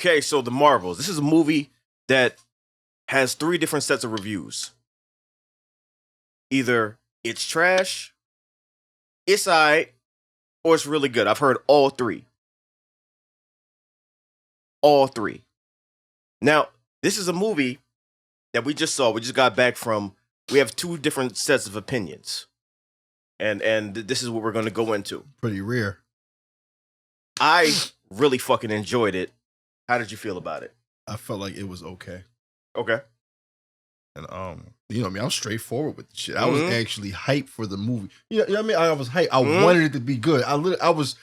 Okay, so The Marvels. This is a movie that has 3 different sets of reviews. Either it's trash, it's alright, or it's really good. I've heard all 3. All 3. Now, this is a movie that we just saw. We just got back from. We have 2 different sets of opinions. And this is what we're going to go into. Pretty rare. I really fucking enjoyed it. How did you feel about it? I felt like it was okay. Okay. And you know what I mean? I'm straightforward with the shit. I was actually hyped for the movie. You know what I mean? I was hyped. I wanted it to be good. I was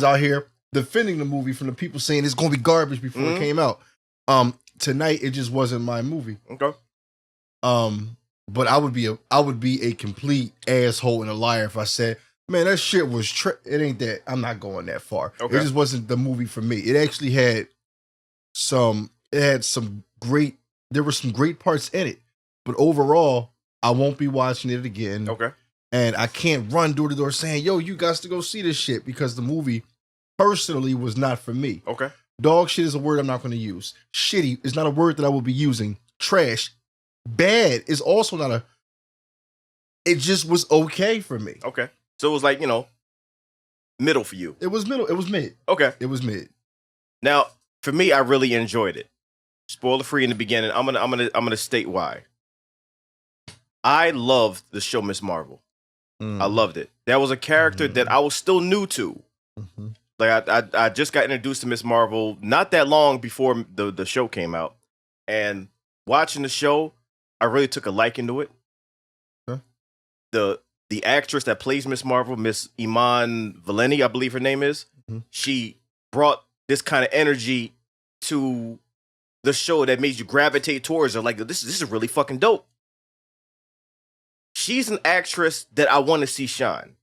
out here defending the movie from the people saying it's gonna be garbage before it came out. Tonight it just wasn't my movie. Okay. But I would be a complete asshole and a liar if I said, man, that shit was it ain't that. I'm not going that far. Okay. It just wasn't the movie for me. It actually had some great parts in it. But overall, I won't be watching it again. Okay. And I can't run door to door saying, yo, you got to go see this shit, because the movie personally was not for me. Okay. Dog shit is a word I'm not going to use. Shitty is not a word that I will be using. Trash. Bad is also not it just was okay for me. Okay. So it was like, middle for you. It was middle. It was mid. Okay. It was mid. Now, for me, I really enjoyed it. Spoiler free in the beginning. I'm gonna state why. I loved the show Miss Marvel. I loved it. That was a character that I was still new to. Like I just got introduced to Miss Marvel not that long before the show came out, and watching the show, I really took a liking to it. Huh? The actress that plays Miss Marvel, Miss Iman Vellani, I believe her name is, she brought this kind of energy to the show that made you gravitate towards her. Like, this is really fucking dope. She's an actress that I want to see shine.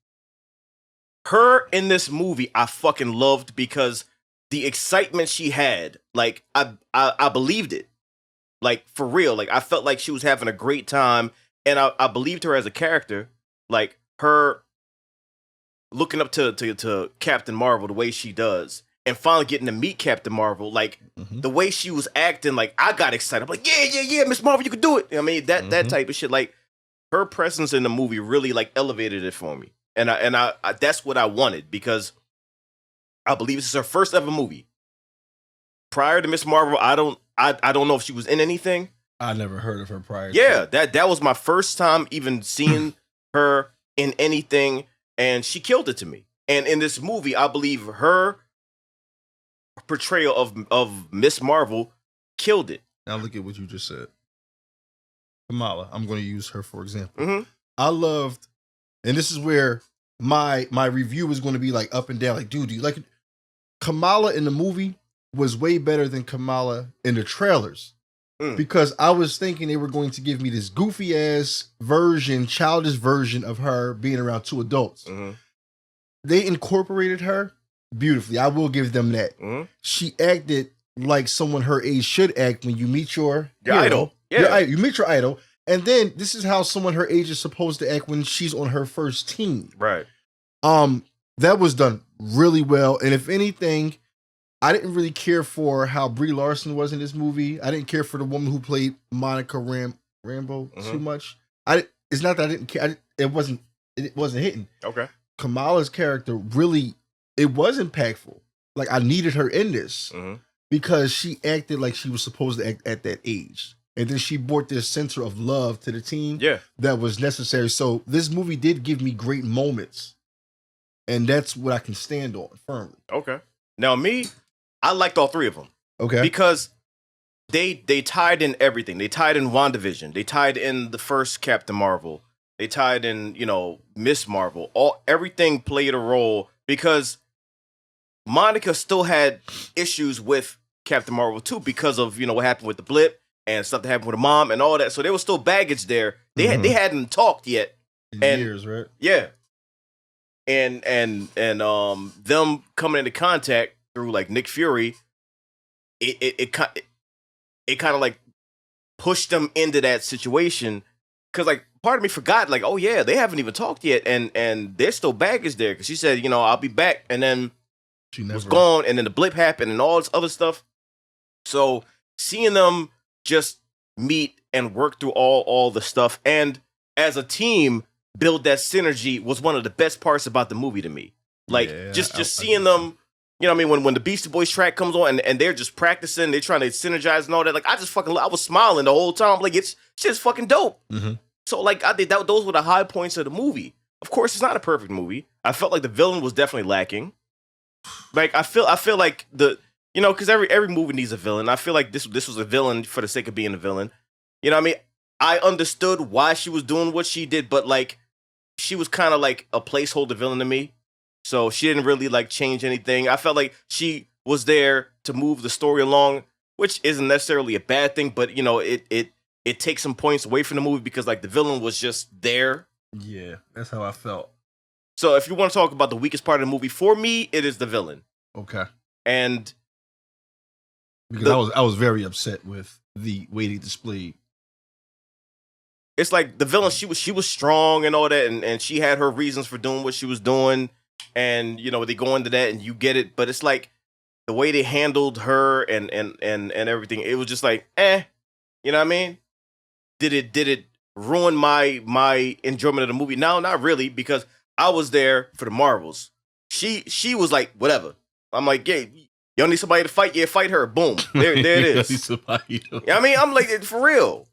Her in this movie, I fucking loved, because the excitement she had, like, I believed it. Like, for real. Like, I felt like she was having a great time, and I believed her as a character. Like, her looking up to Captain Marvel the way she does, and finally getting to meet Captain Marvel, like, the way she was acting, like, I got excited. I'm like, yeah, Miss Marvel, you can do it. I mean, that type of shit. Like, her presence in the movie really, like, elevated it for me. And I that's what I wanted, because I believe this is her first ever movie. Prior to Miss Marvel, I don't know if she was in anything. I never heard of her prior. Yeah, that was my first time even seeing her in anything, and she killed it to me. And in this movie, I believe her portrayal of Miss Marvel killed it. Now look at what you just said. Kamala, I'm going to use her for example. I loved, and this is where my review is going to be like up and down. Like, dude, do you like it? Kamala in the movie was way better than Kamala in the trailers. Because I was thinking they were going to give me this goofy ass version, childish version of her being around 2 adults. They incorporated her beautifully. I will give them that. She acted like someone her age should act when you meet your idol. Yeah. You meet your idol. And then this is how someone her age is supposed to act when she's on her first team. Right. That was done really well. And if anything, I didn't really care for how Brie Larson was in this movie. I didn't care for the woman who played Monica Rambeau too much. It's not that I didn't care. It wasn't hitting. Okay. Kamala's character really, it was impactful. Like, I needed her in this because she acted like she was supposed to act at that age. And then she brought this center of love to the team that was necessary. So this movie did give me great moments. And that's what I can stand on firmly. Okay. Now me, I liked all 3 of them. Okay. Because they tied in everything. They tied in WandaVision. They tied in the first Captain Marvel. They tied in, Miss Marvel. Everything played a role, because Monica still had issues with Captain Marvel too, because of, what happened with the blip and stuff that happened with her mom and all that. So there was still baggage there. They hadn't talked yet. In years, right? Yeah. And them coming into contact through, like, Nick Fury, it kind of like pushed them into that situation, because, like, part of me forgot, like, oh yeah, they haven't even talked yet, and there's still baggage there, because she said, I'll be back, and then she was gone, and then the blip happened and all this other stuff. So seeing them just meet and work through all the stuff and as a team build that synergy was one of the best parts about the movie to me. Like just seeing them, you know what I mean, when the Beastie Boys track comes on and they're just practicing, they're trying to synergize and all that. Like I was smiling the whole time. Like it's shit's fucking dope. Mm-hmm. So like I did that. Those were the high points of the movie. Of course, it's not a perfect movie. I felt like the villain was definitely lacking. Like I feel like because every movie needs a villain. I feel like this was a villain for the sake of being a villain. You know what I mean? I understood why she was doing what she did, but like she was kind of like a placeholder villain to me. So she didn't really like change anything. I felt like she was there to move the story along, which isn't necessarily a bad thing, but you know, it takes some points away from the movie because like the villain was just there. Yeah, that's how I felt. So if you want to talk about the weakest part of the movie, for me, it is the villain. Okay. And because I was very upset with the way they displayed. It's like the villain, she was strong and all that, and she had her reasons for doing what she was doing, and you know they go into that and you get it, but it's like the way they handled her and everything, it was just like, you know what I mean? Did it ruin my enjoyment of the movie? No, not really, because I was there for the marvels. She was like, whatever. I'm like, yeah, y'all need somebody to fight? Yeah, fight her. Boom. There it is. Need somebody to... I mean, I'm like, for real.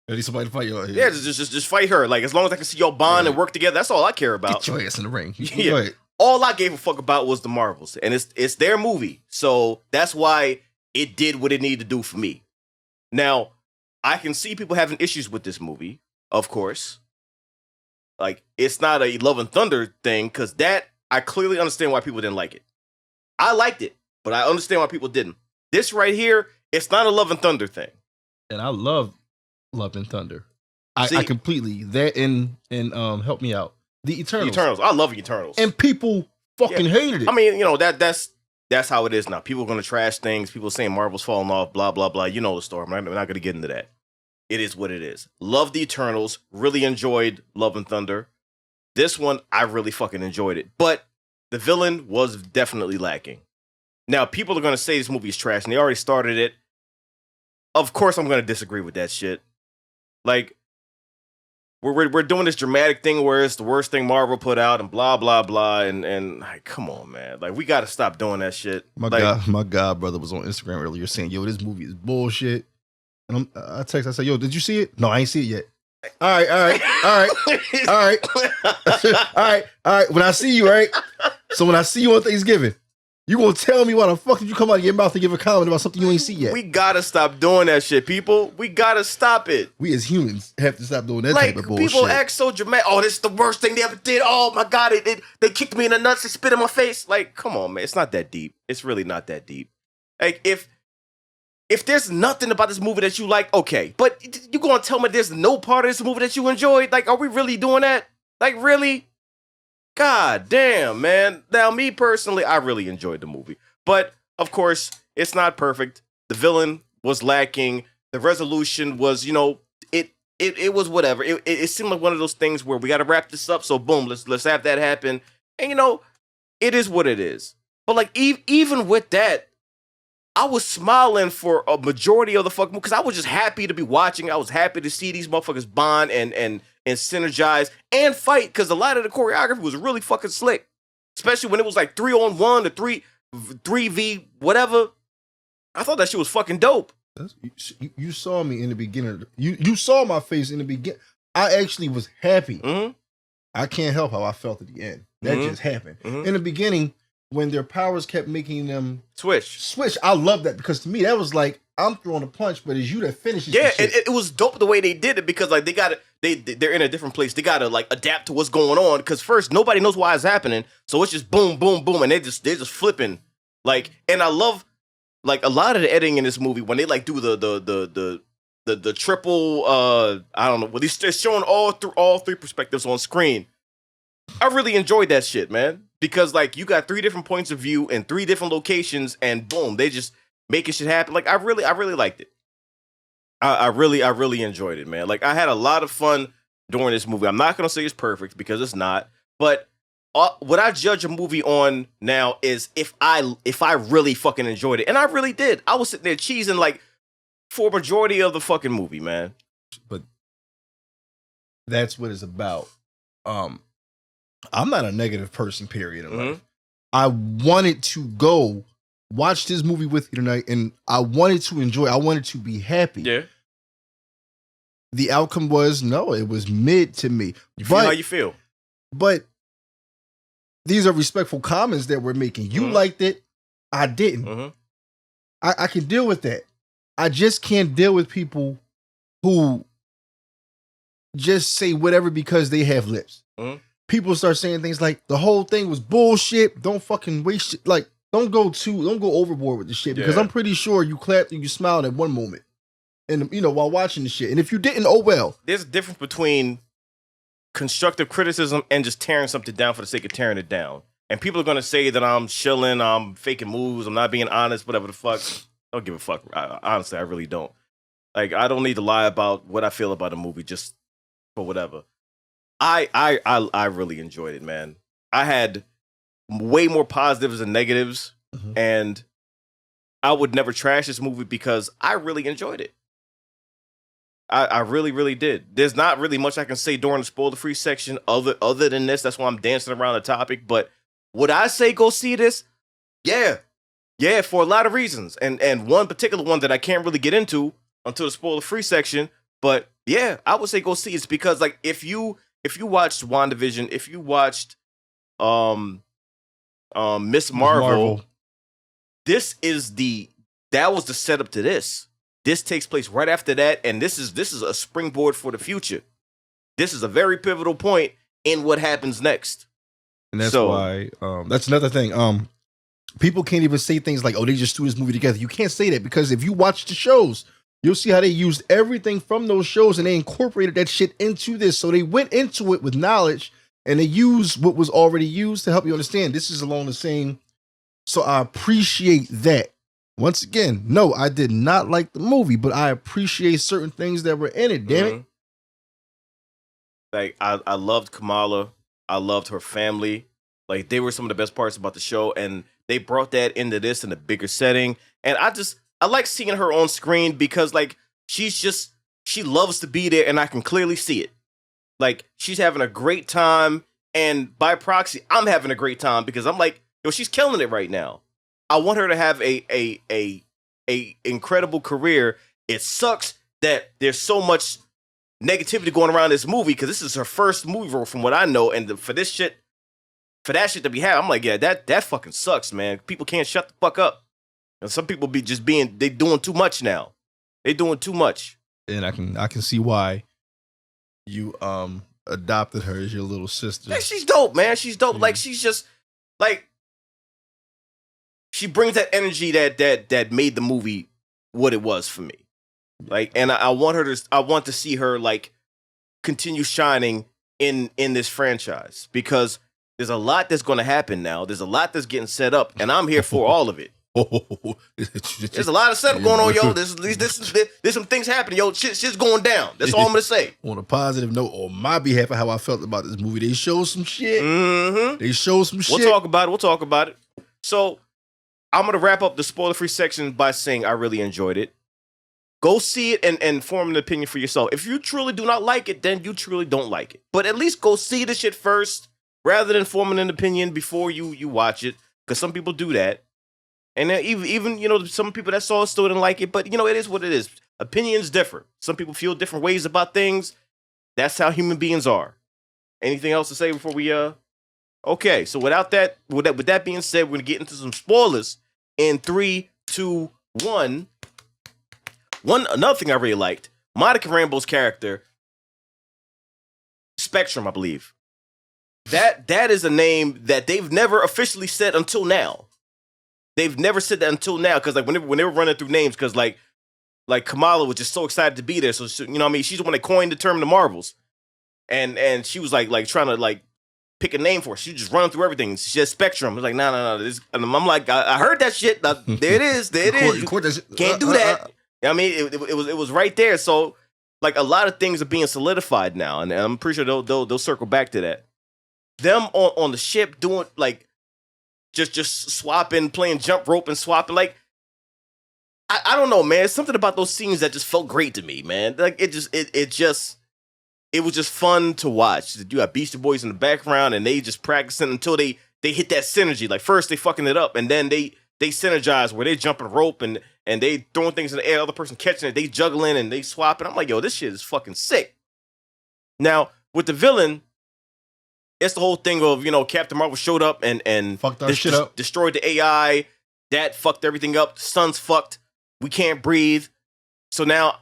I need somebody to fight you. Yeah, just fight her. Like, as long as I can see y'all bond and work together, that's all I care about. Get your ass in the ring. Yeah. All I gave a fuck about was the Marvels. And it's their movie. So that's why it did what it needed to do for me. Now, I can see people having issues with this movie, of course. Like, it's not a Love and Thunder thing, because that, I clearly understand why people didn't like it. I liked it, but I understand why people didn't. This right here, it's not a Love and Thunder thing. And I love Love and Thunder. I completely, that and help me out. The Eternals. I love Eternals. And people fucking hated it. I mean, you know, that's how it is now. People are going to trash things. People saying Marvel's falling off, blah, blah, blah. You know the story. I'm not going to get into that. It is what it is. Love the Eternals. Really enjoyed Love and Thunder. This one, I really fucking enjoyed it. But the villain was definitely lacking. Now, people are going to say this movie is trash, and they already started it. Of course, I'm going to disagree with that shit. Like, we're doing this dramatic thing where it's the worst thing Marvel put out, and blah, blah, blah, and like, come on, man. Like, we got to stop doing that shit. My god brother was on Instagram earlier saying, yo, this movie is bullshit. And I said, yo, did you see it? No, I ain't see it yet. All right. When I see you, right? So when I see you on Thanksgiving, you gonna tell me why the fuck did you come out of your mouth and give a comment about something you ain't see yet? We gotta stop doing that shit, people. We gotta stop it. We as humans have to stop doing that type of bullshit. People act so dramatic. Oh, this is the worst thing they ever did. Oh my god, they kicked me in the nuts and spit in my face. Like, come on, man. It's not that deep. It's really not that deep. Like, if there's nothing about this movie that you like, okay. But you gonna tell me there's no part of this movie that you enjoyed? Like, are we really doing that? Like, really? God damn, man. Now, me personally, I really enjoyed the movie. But, of course, it's not perfect. The villain was lacking. The resolution was, you know, it was whatever. It seemed like one of those things where we got to wrap this up. So, boom, let's have that happen. And, you know, it is what it is. But, like, even with that, I was smiling for a majority of the fucking movie because I was just happy to be watching. I was happy to see these motherfuckers bond and synergize and fight because a lot of the choreography was really fucking slick. Especially when it was like 3-on-1 or 3v whatever. I thought that shit was fucking dope. You saw me in the beginning. You saw my face in the beginning. I actually was happy. Mm-hmm. I can't help how I felt at the end. That just happened. In the beginning, when their powers kept making them switch, I love that because to me that was like I'm throwing a punch, but it's you that finishes. Yeah, it was dope the way they did it because like they're in a different place. They gotta like adapt to what's going on because first nobody knows why it's happening, so it's just boom, boom, boom, and they're just flipping like. And I love like a lot of the editing in this movie when they like do the triple. I don't know, well they're showing all three perspectives on screen. I really enjoyed that shit, man. Because like you got 3 different points of view and 3 different locations, and boom, they just making shit happen. Like I really liked it. I really enjoyed it, man. Like I had a lot of fun during this movie. I'm not gonna say it's perfect because it's not, but what I judge a movie on now is if I really fucking enjoyed it, and I really did. I was sitting there cheesing like for a majority of the fucking movie, man. But that's what it's about. I'm not a negative person, period, in life. I wanted to go watch this movie with you tonight, and I wanted to enjoy. I wanted to be happy. Yeah. The outcome was no. It was mid to me. You feel how you feel, but these are respectful comments that we're making. You liked it, I didn't. I can deal with that. I just can't deal with people who just say whatever because they have lips. People start saying things like the whole thing was bullshit. Don't fucking waste it. Like, don't go overboard with the shit, because I'm pretty sure you clapped and you smiled at one moment, and while watching the shit. And if you didn't, oh well. There's a difference between constructive criticism and just tearing something down for the sake of tearing it down. And people are gonna say that I'm chilling, I'm faking moves, I'm not being honest, whatever the fuck. I don't give a fuck. Honestly, I really don't. Like, I don't need to lie about what I feel about a movie just for whatever. I really enjoyed it, man. I had way more positives than negatives, and I would never trash this movie because I really enjoyed it. I really, really did. There's not really much I can say during the spoiler-free section other than this. That's why I'm dancing around the topic. But would I say go see this? Yeah. Yeah, for a lot of reasons. And one particular one that I can't really get into until the spoiler-free section. But yeah, I would say go see it. It's because, like, if you watched WandaVision, if you watched Miss Marvel, that was the setup to this. This takes place right after that, and this is a springboard for the future. This is a very pivotal point in what happens next. And that's why that's another thing. People can't even say things like, "Oh, they just threw this movie together." You can't say that, because if you watch the shows, you'll see how they used everything from those shows and they incorporated that shit into this. So they went into it with knowledge, and they used what was already used to help you understand this is along the same. So I appreciate that. Once again, no, I did not like the movie, but I appreciate certain things that were in it. Damn it. Like, I loved Kamala. I loved her family. Like, they were some of the best parts about the show, and they brought that into this in a bigger setting. And I like seeing her on screen because, like, she loves to be there, and I can clearly see it. Like, she's having a great time, and by proxy, I'm having a great time because I'm like, yo, she's killing it right now. I want her to have a incredible career. It sucks that there's so much negativity going around this movie because this is her first movie role from what I know, and for that shit that we have, I'm like, yeah, that fucking sucks, man. People can't shut the fuck up. And some people they doing too much now. They doing too much. And I can see why you adopted her as your little sister. Yeah, she's dope, man. She's dope. Like, she's just like, she brings that energy that made the movie what it was for me. Like, and I want to see her, like, continue shining in this franchise, because there's a lot that's going to happen now. There's a lot that's getting set up, and I'm here for all of it. There's a lot of setup going on, yo. There's some things happening, yo. Shit's going down. That's all I'm gonna say. On a positive note, on my behalf of how I felt about this movie, they showed some shit. They showed some shit. We'll talk about it. So I'm gonna wrap up the spoiler-free section by saying I really enjoyed it. Go see it and form an opinion for yourself. If you truly do not like it, then you truly don't like it. But at least go see the shit first, rather than forming an opinion before you watch it, because some people do that. And then even some people that saw it still didn't like it, but it is what it is. Opinions differ. Some people feel different ways about things. That's how human beings are. Anything else to say before we Okay, so with that being said, we're gonna get into some spoilers in 3, 2, 1. Another thing I really liked, Monica Rambeau's character, Spectrum, I believe. That is a name that they've never officially said until now. They've never said that until now, because like when they were running through names, because like Kamala was just so excited to be there, so she, what I mean, she's the one that coined the term the Marvels, and she was like trying to like pick a name for it. She was just running through everything. She said Spectrum. I was like, no. This, and I'm like, I heard that shit. There it is. There it is. You can't do that. I mean, it was right there. So like a lot of things are being solidified now, and I'm pretty sure they'll circle back to that. them on the ship doing like just swapping, playing jump rope and swapping. Like I don't know, man. Something about those scenes that just felt great to me, man. Like it was just fun to watch. You got Beastie Boys in the background, and they just practicing until they hit that synergy. Like first they fucking it up, and then they synergize where they jumping rope and they throwing things in the air, other person catching it, they juggling and they swapping. I'm like, yo, this shit is fucking sick. Now with the villain, it's the whole thing of, you know, Captain Marvel showed up and fucked our shit up, destroyed the AI. That fucked everything up. Sun's fucked. We can't breathe. So now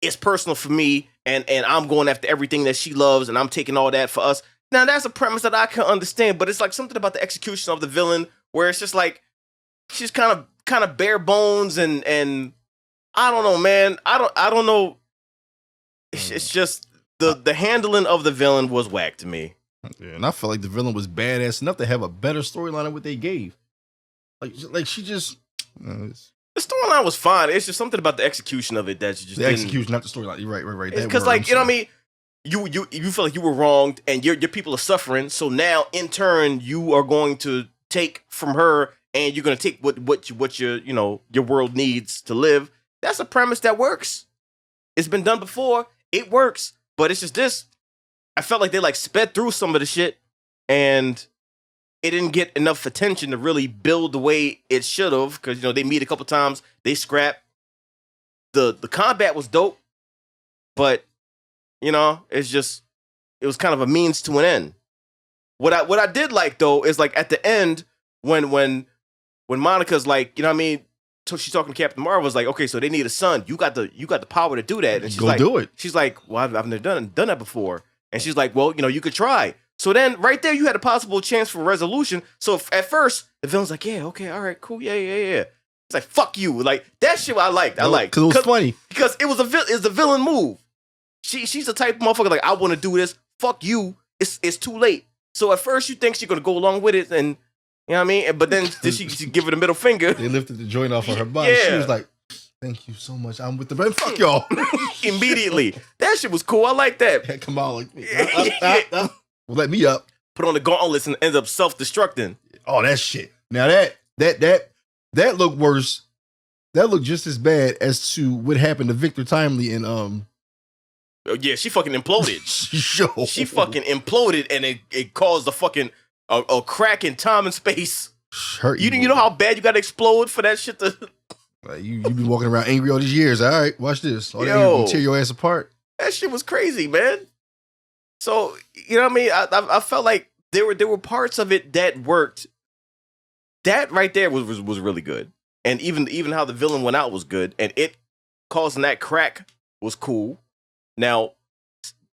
it's personal for me, and I'm going after everything that she loves, and I'm taking all that for us. Now that's a premise that I can understand, but it's like something about the execution of the villain where it's just like she's kind of bare bones, and I don't know, man. I don't know. It's just the handling of the villain was whack to me. Yeah, and I felt like the villain was badass enough to have a better storyline than what they gave. Like she just. The storyline was fine. It's just something about the execution of it that you just the execution, not the storyline. You're right. Because like you know what I mean. You feel like you were wronged and your people are suffering. So now in turn you are going to take from her and you're going to take what your you know your world needs to live. That's a premise that works. It's been done before. It works. But it's just this. I felt like they like sped through some of the shit and it didn't get enough attention to really build the way it should have, because you know they meet a couple times, they scrap. The combat was dope, but you know it was kind of a means to an end. What I did like though is like at the end when Monica's like, you know what I mean, so she's talking to Captain Marvel, was like, okay, so they need a son. You got the power to do that, and she's like, do it. She's like, well, I've never done that before, and she's like, well, you know, you could try. So then, right there, you had a possible chance for resolution. So at first, the villain's like, yeah, okay, all right, cool, yeah. It's like, fuck you. Like, that shit I liked. I liked. Because it was funny. Because it was a villain move. She's the type of motherfucker like, I want to do this. Fuck you. It's too late. So at first, you think she's going to go along with it, and you know what I mean? But then she give it a middle finger. They lifted the joint off of her body. Yeah. She was like, thank you so much. I'm with the band. Fuck y'all. Immediately. That shit was cool. I like that. Yeah, come on. Well, let me up. Put on the gauntlets and ends up self-destructing. Oh, that shit. Now that looked worse. That looked just as bad as to what happened to Victor Timely in Oh, yeah, she fucking imploded. Sure. She fucking imploded, and it caused a fucking a crack in time and space. You know how bad you got to explode for that shit to. Like you been walking around angry all these years. All right, watch this. All gonna tear your ass apart. That shit was crazy, man. So you know what I mean? I felt like there were parts of it that worked. That right there was really good, and even how the villain went out was good, and it causing that crack was cool. Now,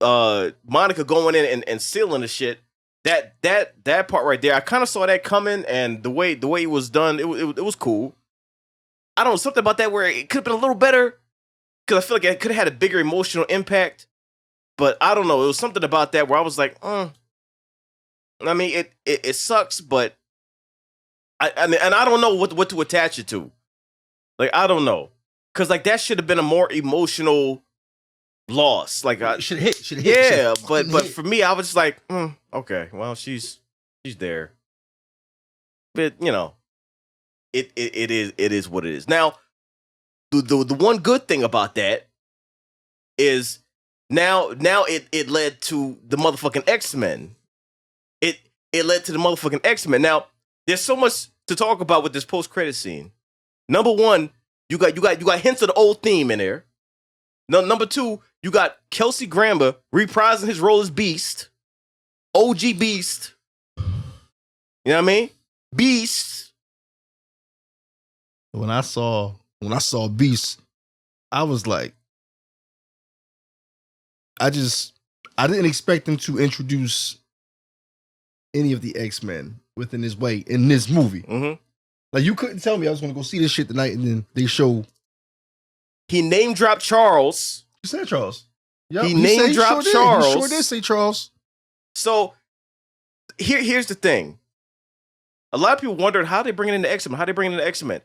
Monica going in and sealing the shit. That part right there, I kind of saw that coming, and the way it was done, it was cool. I don't know, something about that where it could have been a little better, because I feel like it could have had a bigger emotional impact. But I don't know, it was something about that where I was like, I mean, it sucks, but I mean, and I don't know what to attach it to. Like, I don't know, because like that should have been a more emotional loss. Like, should have hit. Yeah, but for me, I was just like, okay, well, she's there, but you know, it is what it is. Now, the one good thing about that is now it led to the motherfucking X-Men. It led to the motherfucking X-Men. Now, there's so much to talk about with this post-credit scene. Number one, you got hints of the old theme in there. Number two, you got Kelsey Grammer reprising his role as Beast. OG Beast. You know what I mean? Beast. When I saw Beast, I was like, I didn't expect them to introduce any of the X-Men within this way in this movie. Mm-hmm. Like, you couldn't tell me I was going to go see this shit tonight, and then they show. He name dropped Charles. You said Charles. Yep, he name dropped Charles. He sure did say Charles. So here's the thing. A lot of people wondered how they bring it into X-Men. How they bring it into X-Men.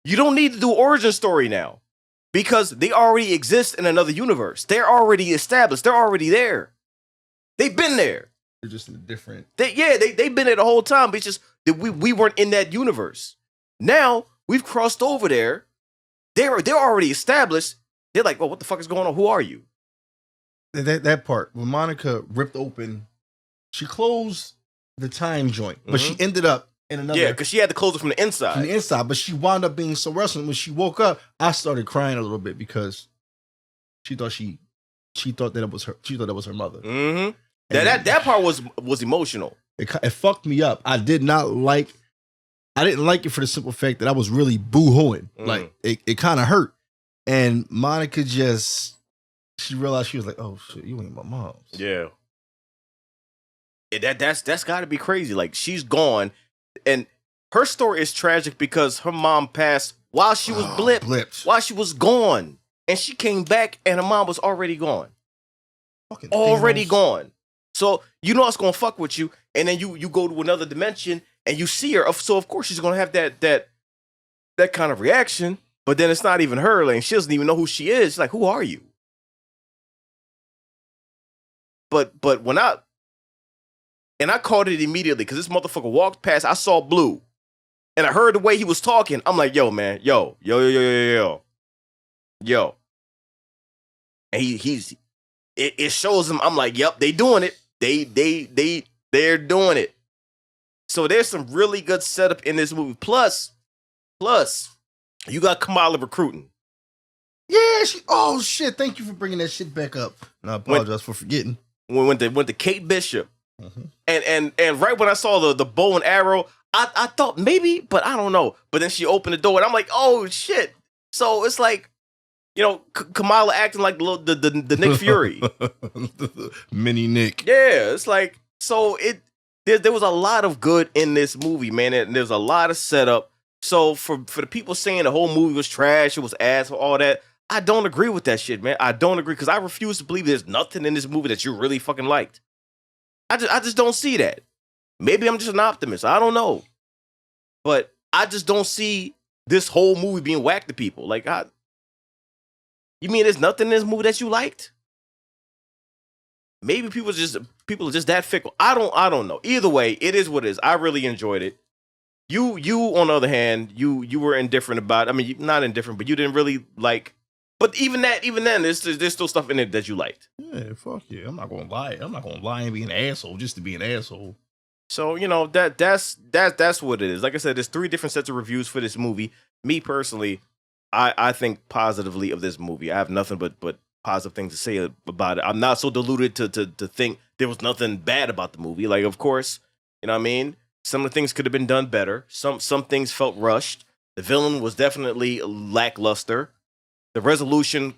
You don't need to do origin story now, because they already exist in another universe. They're already established. They're already there. They've been there. They're just in a different. They've been there the whole time, but it's just that we weren't in that universe. Now we've crossed over there. They're already established. They're like, well, what the fuck is going on? Who are you? That part when Monica ripped open, she closed the time joint, but she ended up in another. Yeah, because she had to close it from the inside. From the inside, but she wound up being so restless. When she woke up, I started crying a little bit because she thought that it was her. She thought that was her mother. Mm-hmm. That part was emotional. It fucked me up. I didn't like it for the simple fact that I was really boo-hooing. Like it kind of hurt. And Monica she realized, she was like, oh shit, you ain't my mom. Yeah. That's got to be crazy. Like, she's gone, and her story is tragic because her mom passed while she was blipped, while she was gone, and she came back, and her mom was already gone, already gone. So you know it's gonna fuck with you, and then you go to another dimension and you see her. So of course she's gonna have that kind of reaction. But then it's not even her. Like, she doesn't even know who she is. She's like, who are you? But when I caught it immediately because this motherfucker walked past. I saw Blue, and I heard the way he was talking. I'm like, yo, man, yo. And it shows him. I'm like, yep, they doing it. They're doing it. So there's some really good setup in this movie. Plus, you got Kamala recruiting. Yeah, oh shit! Thank you for bringing that shit back up. And I apologize for forgetting. Went to Kate Bishop, and right when I saw the bow and arrow, I thought maybe, but I don't know. But then she opened the door, and I'm like, oh shit! So it's like, you know, Kamala acting like the Nick Fury, mini Nick. Yeah, it's like, so there was a lot of good in this movie, man, and there's a lot of setup. So for the people saying the whole movie was trash, it was ass, all that. I don't agree with that shit, man. I don't agree because I refuse to believe there's nothing in this movie that you really fucking liked. I just don't see that. Maybe I'm just an optimist. I don't know. But I just don't see this whole movie being whacked to people. Like, you mean there's nothing in this movie that you liked? Maybe people are just that fickle. I don't know. Either way, it is what it is. I really enjoyed it. You on the other hand, you were indifferent about it. I mean, not indifferent, but you didn't really like. But even then, there's still stuff in it that you liked. Yeah, fuck yeah. I'm not gonna lie. I'm not gonna lie and be an asshole just to be an asshole. So, you know, that's what it is. Like I said, there's 3 different sets of reviews for this movie. Me personally, I think positively of this movie. I have nothing but positive things to say about it. I'm not so deluded to think there was nothing bad about the movie. Like, of course, you know what I mean? Some of the things could have been done better. Some things felt rushed. The villain was definitely lackluster. The resolution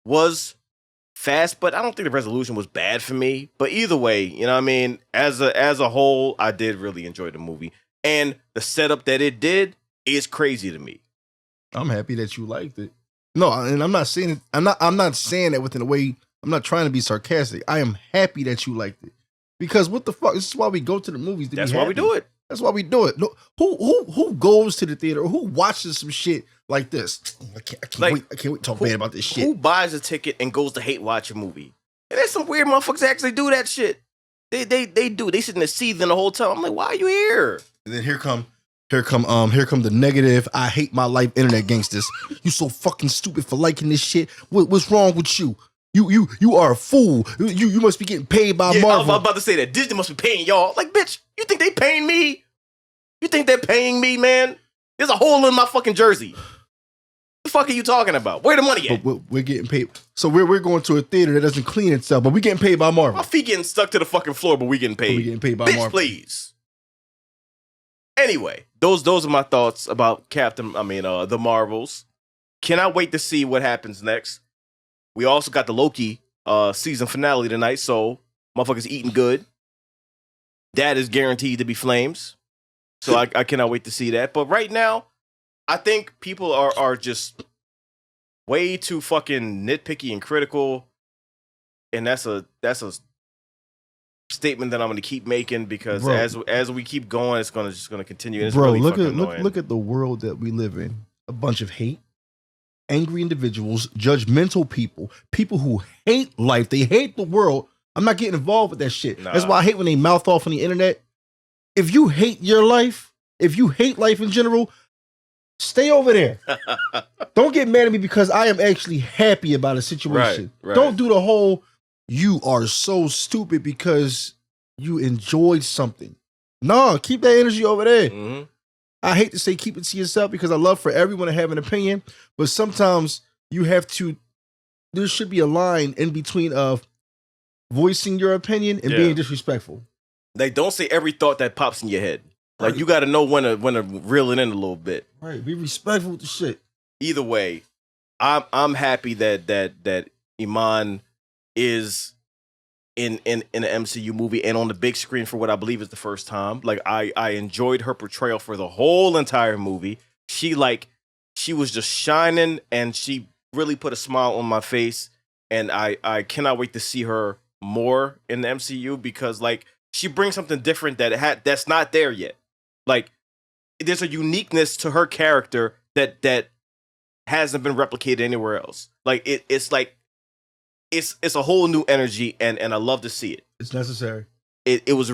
was fast, but I don't think the resolution was bad for me. But either way, you know what I mean? As a whole, I did really enjoy the movie. And the setup that it did is crazy to me. I'm happy that you liked it. No, and I'm not saying it. I'm not saying that within a way. I'm not trying to be sarcastic. I am happy that you liked it. Because what the fuck? This is why we go to the movies. That's why we do it. That's why we do it. No, who goes to the theater or who watches some shit like this? I can't wait to talk bad about this shit. Who buys a ticket and goes to hate watch a movie? And there's some weird motherfuckers that actually do that shit. They do. They sit in the seething the whole time. I'm like, why are you here? And then here come the negative. I hate my life internet gangsters. You so fucking stupid for liking this shit. What's wrong with you? You are a fool. You must be getting paid by Marvel. I was about to say that Disney must be paying y'all. Like, bitch, you think they paying me? You think they're paying me, man? There's a hole in my fucking jersey. What the fuck are you talking about? Where the money at? But we're getting paid. So we're going to a theater that doesn't clean itself, but we getting paid by Marvel. My feet getting stuck to the fucking floor, but we getting paid. We getting paid by bitch, Marvel. Please. Anyway, those are my thoughts about the Marvels. Cannot wait to see what happens next. We also got the Loki season finale tonight, so motherfuckers eating good. That is guaranteed to be flames. So I cannot wait to see that. But right now, I think people are just way too fucking nitpicky and critical. And that's a statement that I'm going to keep making because as we keep going, it's just going to continue. It's really look at the world that we live in. A bunch of hate, angry individuals, judgmental people who hate life. They hate the world. I'm not getting involved with that shit. Nah. That's why I hate when they mouth off on the internet. If you hate your life, if you hate life in general, stay over there. Don't get mad at me because I am actually happy about a situation. Right. Don't do the whole, you are so stupid because you enjoyed something. No, keep that energy over there. Mm-hmm. I hate to say keep it to yourself because I love for everyone to have an opinion, but sometimes you have to, there should be a line in between of voicing your opinion and being disrespectful. Like, don't say every thought that pops in your head. Like, you got to know when to reel it in a little bit. Right, be respectful with the shit. Either way, I'm happy that Iman is in an MCU movie and on the big screen for what I believe is the first time. Like, I enjoyed her portrayal for the whole entire movie. She was just shining, and she really put a smile on my face. And I cannot wait to see her more in the MCU because, like, she brings something different that's not there yet. Like, there's a uniqueness to her character that hasn't been replicated anywhere else. Like, it's a whole new energy, and I love to see it. It's necessary. It was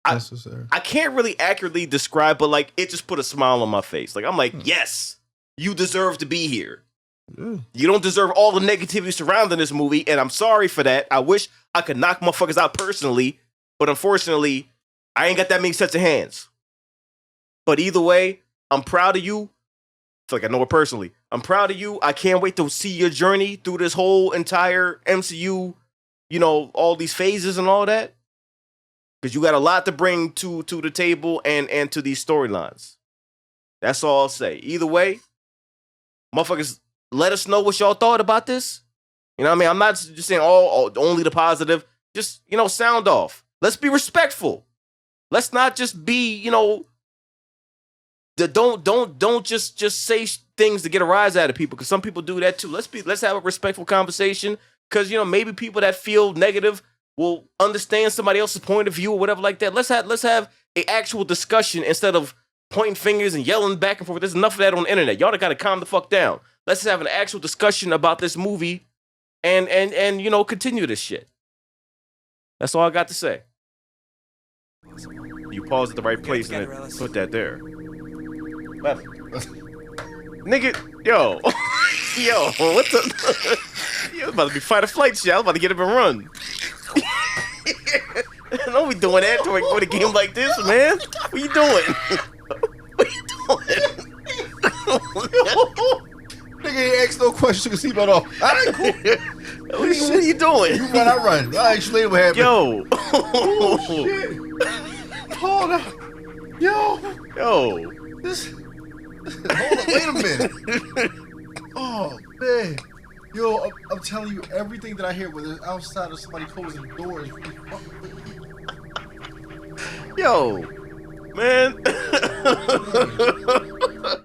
necessary. I can't really accurately describe, but like, it just put a smile on my face. Like, I'm like, yes, you deserve to be here. You don't deserve all the negativity surrounding this movie, and I'm sorry for that. I wish I could knock motherfuckers out personally, but unfortunately, I ain't got that many sets of hands. But either way, I'm proud of you. I feel like I know it personally. I'm proud of you. I can't wait to see your journey through this whole entire MCU, you know, all these phases and all that. Because you got a lot to bring to the table and to these storylines. That's all I'll say. Either way, motherfuckers, let us know what y'all thought about this. You know what I mean? I'm not just saying only the positive. Just, you know, sound off. Let's be respectful. Let's not just be, you know, don't just say things to get a rise out of people, because some people do that too. Let's have a respectful conversation, because, you know, maybe people that feel negative will understand somebody else's point of view or whatever like that. Let's have an actual discussion instead of pointing fingers and yelling back and forth. There's enough of that on the internet. Y'all gotta calm the fuck down. Let's have an actual discussion about this movie and you know, continue this shit. That's all I got to say. You paused at the right place and put that there. Nigga, yo, what the? You was about to be fight or flight shit. I was about to get up and run. Don't be doing that with a game like this, man. What you doing? What you doing? Nigga ain't ask no questions. Took a seatbelt off. All right, cool. What are you doing? You run, I run. I'll explain what happened. Yo. Oh, shit. Hold up. Yo. This. Hold up. Wait a minute. Oh, man. Yo, I'm telling you, everything that I hear when it's outside of somebody closing the door is yo, man.